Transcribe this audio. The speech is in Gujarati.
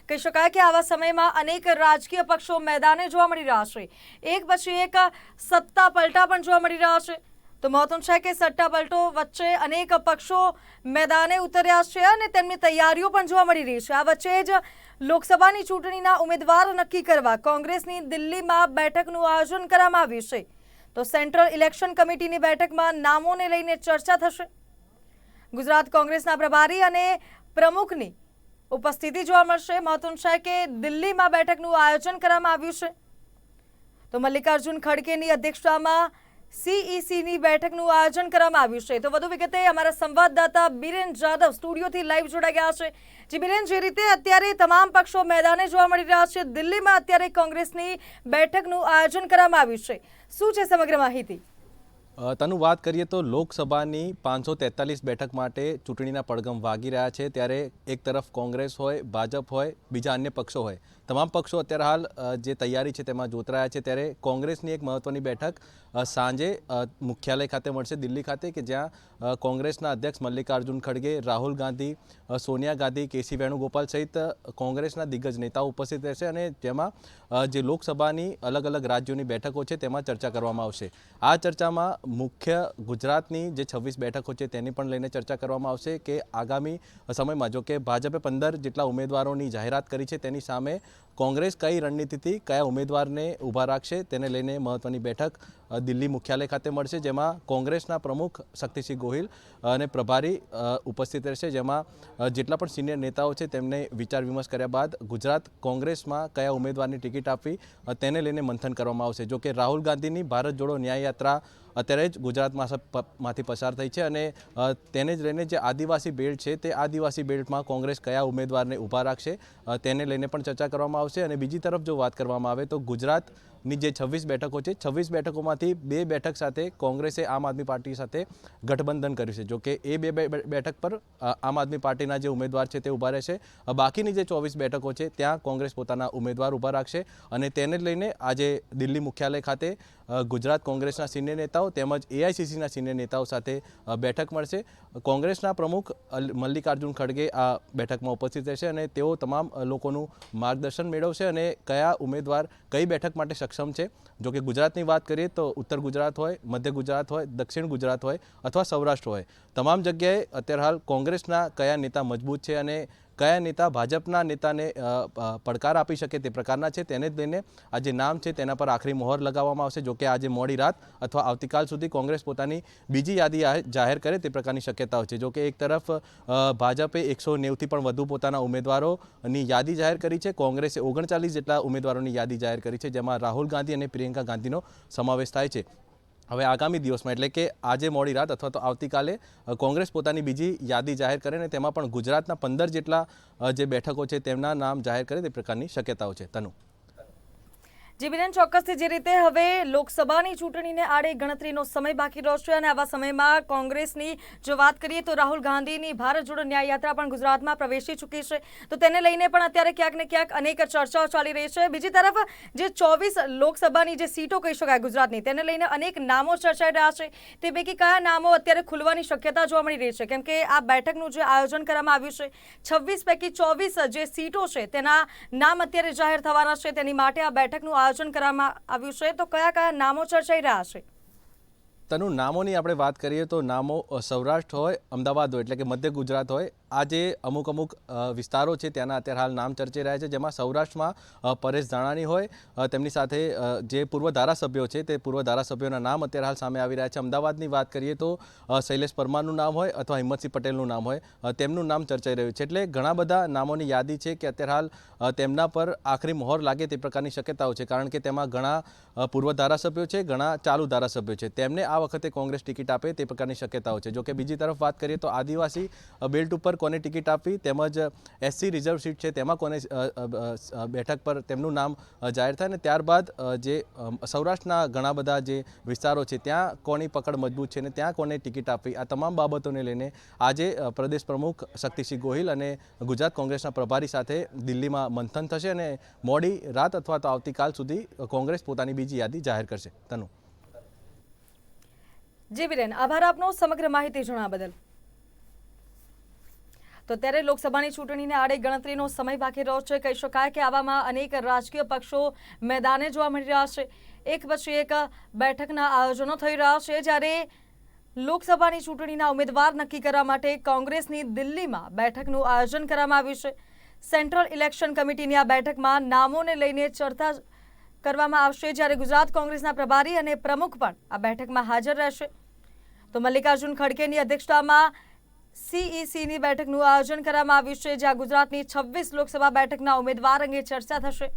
કહી શકાય કે આવા સમયમાં અનેક રાજકીય પક્ષો મેદાને જોવા મળી રહ્યા છે। એક પછી એક સત્તા પલટા પણ જોવા મળી રહ્યા છે। તો મહત્વનું છે કે સટ્ટા પલટો વચ્ચે અનેક પક્ષો મેદાને ઉતર્યા છે અને તેમની તૈયારીઓ પણ જોવા મળી રહી છે। આ વચ્ચે જ લોકસભાની ચૂંટણીના ઉમેદવાર નક્કી કરવા કોંગ્રેસની દિલ્હીમાં બેઠકનું આયોજન કરવામાં આવ્યું છે। તો સેન્ટ્રલ ઇલેક્શન કમિટીની બેઠકમાં નામોને લઈને ચર્ચા થશે। ગુજરાત કોંગ્રેસના પ્રભારી અને પ્રમુખની ઉપસ્થિતિ જોવા મળશે। મહત્વનું છે કે દિલ્હીમાં બેઠકનું આયોજન કરવામાં આવ્યું છે। તો મલ્લિકાર્જુન ખડગેની અધ્યક્ષતામાં સીઈસીની બેઠકનું આયોજન કરવામાં આવ્યું છે। તો વધુ વિગતે અમારા સંવાદદાતા બિરેન જાદવ સ્ટુડિયોથી લાઈવ જોડાઈ ગયા છે। જી બિરેન, જે રીતે અત્યારે તમામ પક્ષો મેદાને જોવા મળી રહ્યા છે, દિલ્હીમાં અત્યારે કોંગ્રેસની બેઠકનું આયોજન કરવામાં આવ્યું છે, શું છે સમગ્ર માહિતી? તનું વાત કરીએ તો લોકસભાની 543 બેઠક માટે ચૂંટણીના પડઘમ વાગી રહ્યા છે। ત્યારે એક તરફ કોંગ્રેસ હોય, ભાજપ હોય, બીજા અન્ય પક્ષો હોય, તમામ પક્ષો અત્યારે હાલ જે તૈયારી છે તેમાં જોતરાયા છે। ત્યારે કોંગ્રેસની એક મહત્વની બેઠક સાંજે મુખ્યાલય ખાતે મળશે, દિલ્હી ખાતે, કે જ્યાં કોંગ્રેસના અધ્યક્ષ મલ્લિકાર્જુન ખડગે, રાહુલ ગાંધી, સોનિયા ગાંધી, કેસી વેણુગોપાલ સહિત કોંગ્રેસના દિગ્ગજ નેતાઓ ઉપસ્થિત રહેશે અને જેમાં જે લોકસભાની અલગ અલગ રાજ્યોની બેઠકો છે તેમાં ચર્ચા કરવામાં આવશે। આ ચર્ચામાં મુખ્ય ગુજરાતની જે 26 બેઠકો છે તેની પણ લઈને ચર્ચા કરવામાં આવશે કે આગામી સમયમાં જો કે ભાજપે 15 જેટલા ઉમેદવારોની જાહેરાત કરી છે તેની સામે કોંગ્રેસ કઈ રણનીતિથી કયા ઉમેદવારને ઊભા રાખશે તેને લઈને મહત્વની બેઠક દિલ્હી મુખ્યાલય ખાતે મળશે, જેમાં કોંગ્રેસના પ્રમુખ શક્તિસિંહ ગોહિલ અને પ્રભારી ઉપસ્થિત રહેશે। જેમાં જેટલા પણ સિનિયર નેતાઓ છે તેમને વિચાર વિમર્શ કર્યા બાદ ગુજરાત કોંગ્રેસમાં કયા ઉમેદવારની ટિકિટ આપવી તેને લઈને મંથન કરવામાં આવશે। જો કે રાહુલ ગાંધીની ભારત જોડો ન્યાય યાત્રા અત્યારે જ ગુજરાતમાંથી પસાર થઈ છે અને તેને જ લઈને જે આદિવાસી બેલ્ટ છે તે આદિવાસી બેલ્ટમાં કોંગ્રેસ કયા ઉમેદવારને ઊભા રાખશે તેને લઈને પણ ચર્ચા કરવામાં આવશે। અને બીજી તરફ જો વાત કરવામાં આવે તો ગુજરાતની જે 26 બેઠકો છે, 26 બેઠકોમાંથી 2 બેઠક સાથે કોંગ્રેસે આમ આદમી પાર્ટી સાથે ગઠબંધન કર્યું છે। જો કે એ 2 બેઠક પર આમ આદમી પાર્ટીના જે ઉમેદવાર છે તે ઊભા રહેશે, બાકીની જે 24 બેઠકો છે ત્યાં કોંગ્રેસ પોતાના ઉમેદવાર ઊભા રાખશે અને તેને જ લઈને આજે દિલ્હી મુખ્યાલય ખાતે ગુજરાત કોંગ્રેસના સિનિયર નેતાઓ તેમજ એઆઈસીસીના સિનિયર નેતાઓ સાથે બેઠક મળશે। કોંગ્રેસના પ્રમુખ મલ્લિકાર્જુન ખડગે આ બેઠકમાં ઉપસ્થિત રહેશે અને તેઓ તમામ લોકોનું માર્ગદર્શન મેળવશે અને કયા ઉમેદવાર કઈ બેઠક માટે સક્ષમ છે। જો કે ગુજરાતની વાત કરીએ તો ઉત્તર ગુજરાત હોય, મધ્ય ગુજરાત હોય, દક્ષિણ ગુજરાત હોય અથવા સૌરાષ્ટ્ર હોય, તમામ જગ્યાએ અત્યારે હાલ કોંગ્રેસના કયા નેતા મજબૂત છે અને કયા નેતા ભાજપના નેતાને પડકાર આપી શકે તે પ્રકારના છે તેને જ લઈને આ જે નામ છે તેના પર આખરી મોહર લગાવવામાં આવશે। જો કે આજે મોડી રાત અથવા આવતીકાલ સુધી કોંગ્રેસ પોતાની બીજી યાદી જાહેર કરે તે પ્રકારની શક્યતાઓ છે। જો કે એક તરફ ભાજપે 190થી પણ વધુ પોતાના ઉમેદવારોની યાદી જાહેર કરી છે, કોંગ્રેસે 39 જેટલા ઉમેદવારોની યાદી જાહેર કરી છે, જેમાં રાહુલ ગાંધી અને પ્રિયંકા ગાંધીનો સમાવેશ થાય છે। હવે આગામી દિવસમાં એટલે કે આજે મોડી રાત અથવા તો આવતીકાલે કોંગ્રેસ પોતાની બીજી યાદી જાહેર કરે અને તેમાં પણ ગુજરાતના 15 જેટલા જે બેઠકો છે તેમના નામ જાહેર કરે તે પ્રકારની શક્યતાઓ છે। તનુ જી બિરેન, ચોક્કસથી જે રીતે હવે લોકસભાની ચૂંટણીને આડે ગણતરીનો સમય બાકી રહ્યો છે અને આવા સમયમાં કોંગ્રેસની જો વાત કરીએ તો રાહુલ ગાંધીની ભારત જોડો ન્યાય યાત્રા પણ ગુજરાતમાં પ્રવેશી ચૂકી છે, તો તેને લઈને પણ અત્યારે ક્યાંક ને ક્યાંક અનેક ચર્ચાઓ ચાલી રહી છે। બીજી તરફ જે 24 લોકસભાની જે સીટો કહી શકાય ગુજરાતની, તેને લઈને અનેક નામો ચર્ચાઈ રહ્યા છે, તે પૈકી કયા નામો અત્યારે ખુલવાની શક્યતા જોવા મળી રહી છે? કેમ કે આ બેઠકનું જે આયોજન કરવામાં આવ્યું છે, 26 પૈકી 24 જે સીટો છે તેના નામ અત્યારે જાહેર થવાના છે, તેની માટે આ બેઠકનું આયોજન કરવામાં આવ્યું છે, તો કયા કયા નામો ચર્ચાઈ રહ્યા છે? તનુ, નામોની આપણે વાત કરીએ તો નામો સૌરાષ્ટ્ર હોય, અમદાવાદ હોય એટલે કે મધ્ય ગુજરાત હોય, આ જે અમુક વિસ્તારો છે ત્યાંના અત્યારે હાલ નામ ચર્ચાઈ રહ્યા છે, જેમાં સૌરાષ્ટ્રમાં પરેશ ધાનાણી હોય, તેમની સાથે જે પૂર્વ ધારાસભ્યો છે તે પૂર્વ ધારાસભ્યોના નામ અત્યારે હાલ સામે આવી રહ્યા છે। અમદાવાદની વાત કરીએ તો શૈલેષ પરમારનું નામ હોય અથવા હિંમતસિંહ પટેલનું નામ હોય, તેમનું નામ ચર્ચાઈ રહ્યું છે। એટલે ઘણા બધા નામોની યાદી છે કે અત્યારે હાલ તેમના પર આખરી મોહર લાગે તે પ્રકારની શક્યતાઓ છે, કારણ કે તેમાં ઘણા પૂર્વ ધારાસભ્યો છે, ઘણા ચાલુ ધારાસભ્યો છે, તેમને આ વખતે કોંગ્રેસ ટિકિટ આપે તે પ્રકારની શક્યતાઓ છે। જો કે બીજી તરફ વાત કરીએ તો આદિવાસી બેલ્ટ ઉપર કોને ટિકિટ આપવી તેમજ એસસી રિઝર્વ સીટ છે તેમાં કોને બેઠક પર તેમનું નામ જાહેર થાય અને ત્યારબાદ જે સૌરાષ્ટ્રના ઘણા બધા જે વિસ્તારો છે ત્યાં કોની પકડ મજબૂત છે અને ત્યાં કોને ટિકિટ આપવી, આ તમામ બાબતોને લઈને આજે પ્રદેશ પ્રમુખ શક્તિસિંહ ગોહિલ અને ગુજરાત કોંગ્રેસના પ્રભારી સાથે દિલ્હીમાં મંથન થશે અને મોડી રાત અથવા તો આવતીકાલ સુધી કોંગ્રેસ પોતાની બીજી યાદી જાહેર કરશે। તનુ જી બિરેન, આભાર આપનો સમગ્ર માહિતી જણાવવા બદલ। તો ત્યારે લોકસભાની ચૂંટણીને આડે ગણતરીનો સમય બાકી રહ્યો છે. કહી શકાય કે આવામાં અનેક રાજકીય પક્ષો મેદાને જોવા મળી રહ્યા છે. એક પછી એક બેઠકના આયોજનો થઈ રહ્યા છે. જ્યારે લોકસભાની ચૂંટણીના ઉમેદવાર નક્કી કરવા માટે કોંગ્રેસની દિલ્હીમાં બેઠકનું આયોજન કરવામાં આવ્યું છે. સેન્ટ્રલ ઇલેક્શન કમિટીની આ બેઠકમાં નામોને લઈને ચર્ચા કરવામાં આવશે. જ્યારે ગુજરાત કોંગ્રેસના પ્રભારી અને પ્રમુખ પણ આ બેઠકમાં હાજર રહેશે. તો મલ્લિકાર્જુન ખડગેની અધ્યક્ષતામાં સીઈસીની બેઠકનું આયોજન કરવામાં આવ્યું છે, જ્યાં ગુજરાતની 26 લોકસભા બેઠકના ઉમેદવાર અંગે ચર્ચા થશે.